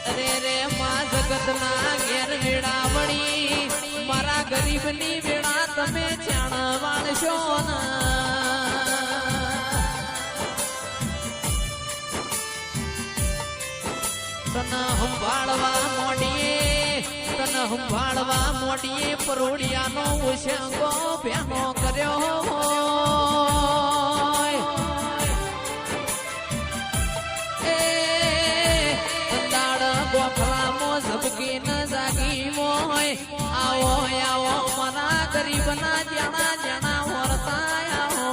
અરે રે માં જગતના ઘેર વેળાવળી મારા ગરીબની વેળા તમે જાણ વાળશો ને તને સંભાળવા મોડીએ પરોડિયાનો ઉછંગો ભેનો કર્યો ગોખલામાં ઝબકી ન જાગી મોય આવો આવો મના ગરીબના જણા વર્તા આવો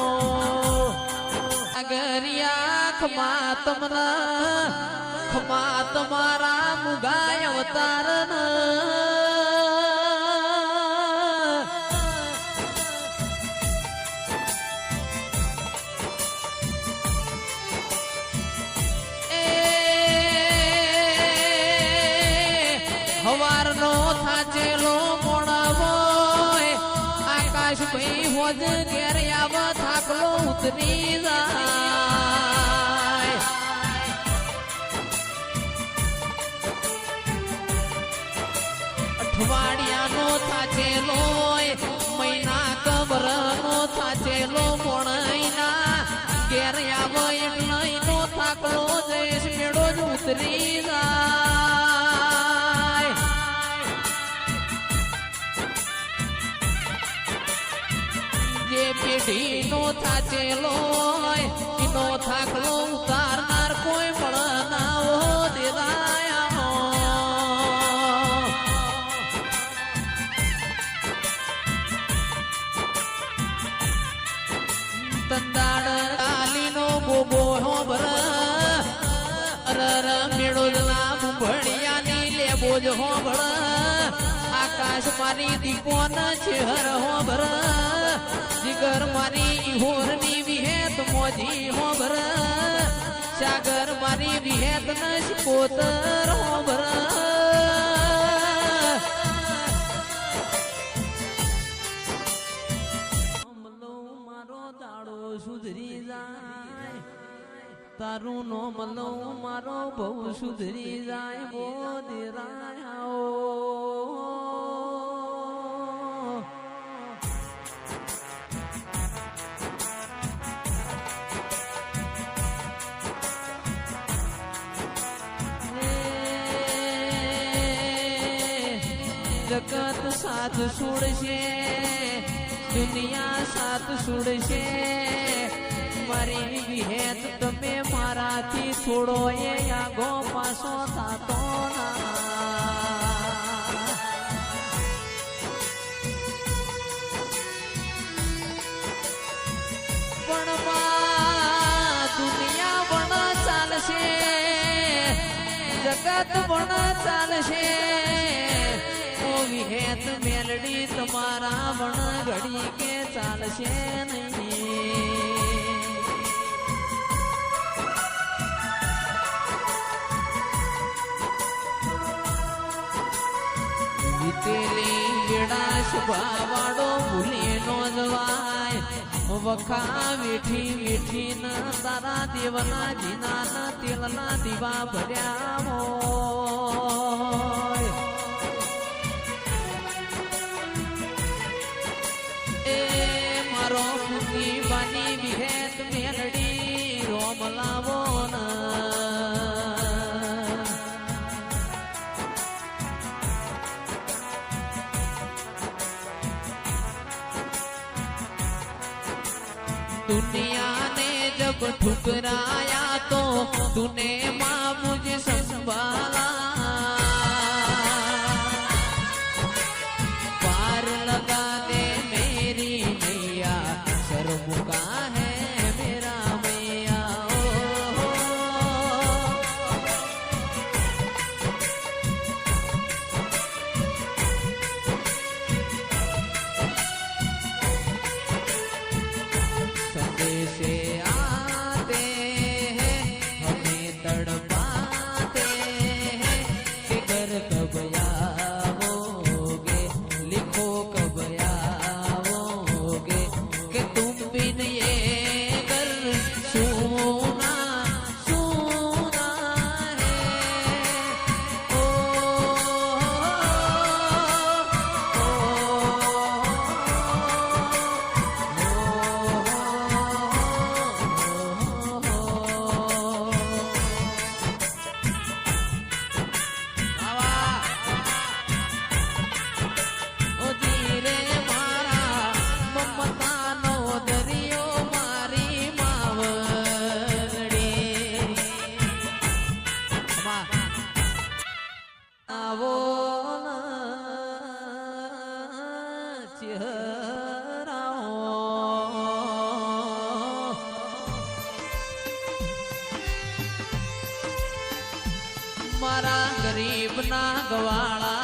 અગરિયા ખમા તમારા મુગાય અવતાર હવારનો થાચેલો મોણવો આકાશ ભાઈ હોજ ઘેર આવ થાકલો ઉતરી જાય અઠવાડિયાનો થાચેલો મહિના કબરનો થાચેલો મોણઈના ઘેર આવ એટલો થાકલો જઈશ મેળો જ ઉતરી જાય પેઢીનો થાચેલો એનો થાકલો ઉતારનાર કોઈ પણ ના હો દેરાયા તંદાડ કાલીનો ગોગો હોબર અરર મેળો જલા મુંભળિયાની લેબો જ હોબર આકાશ મારી દીપોન ચહેર હોબર જીગર મારી ઈહોરની વિહેત મોજી હોબર સાગર મારી વિહેત નશ કોતર હોબર મારો દાડો સુધરી જાય તારું નો મલો મારો બહુ સુધરી જાય મોદરાયો જગત સાથ છોડશે દુનિયા સાથ છોડશે મારી વિહેત તમે મારાથી થોડો એ આગો પાછો થાતો ના પણ દુનિયા પણ ચાલશે જગત પણ ચાલશે વિહેત મેલડી તમારા વણ ઘડી કે ચાલશે નહીં વીતેલી વેળા સ્વભાવાળો ભૂલી નો જવાય વખા વેઠી ન તારા દેવના જીના તેલના દીવા ભર્યા હોય મારો પુતી બાની વિહેત મેલડી રોમ લાવો दुनिया ने जब ठुकराया तो तूने माँ मुझे संभाला पार लगा दे मेरी मैया शर्मुका है मेरा मैया संदेशे आते हैं हमें तड़पा આવો ચહેરાઓ મારા ગરીબ ના ગવાળા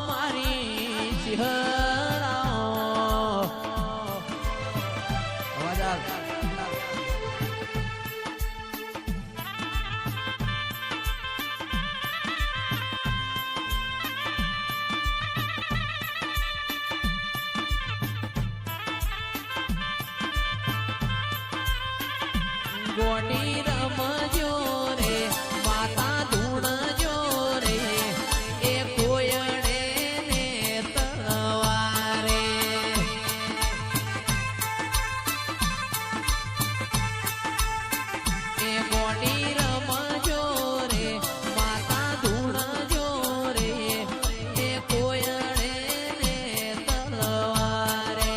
મારી ચહેરાઓ અવાજ આવે ગોડી રમજો રે માતા ધૂણજો રે એ કોયડે ને તળવારે એ ગોડી રમજો રે માતા ધૂણજો રે એ કોયડે ને તળવારે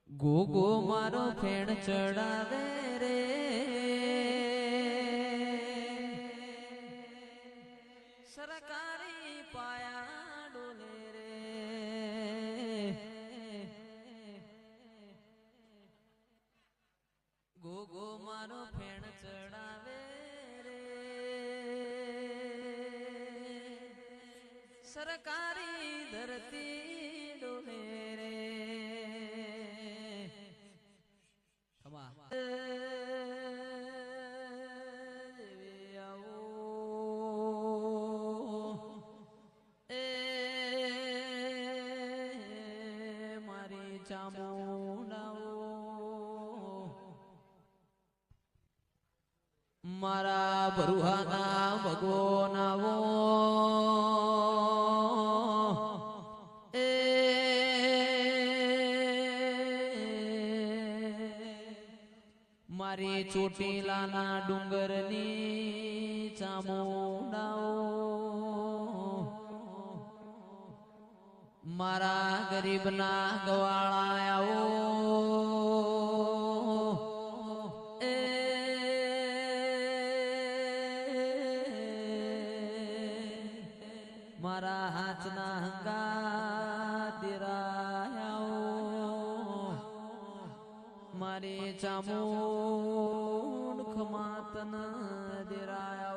ગોગો મારો ફેણ ચડાવે રે સરકારી પાયા ડોલે રે ગોગો મારો ફેણ ચડાવે રે સરકારી ધરતી ડોલે રે મારી ચામુંડાઓ મારા બરુહાના ભગવાનાઓ મારી ચોટીલાના ડુંગરની ચામુંડાઓ મારા ગરીબના ગવાળાઓ એ મારા હાથના હંગા દિરાયાઓ મારી ચામુંડ ખમાતન દિરાયા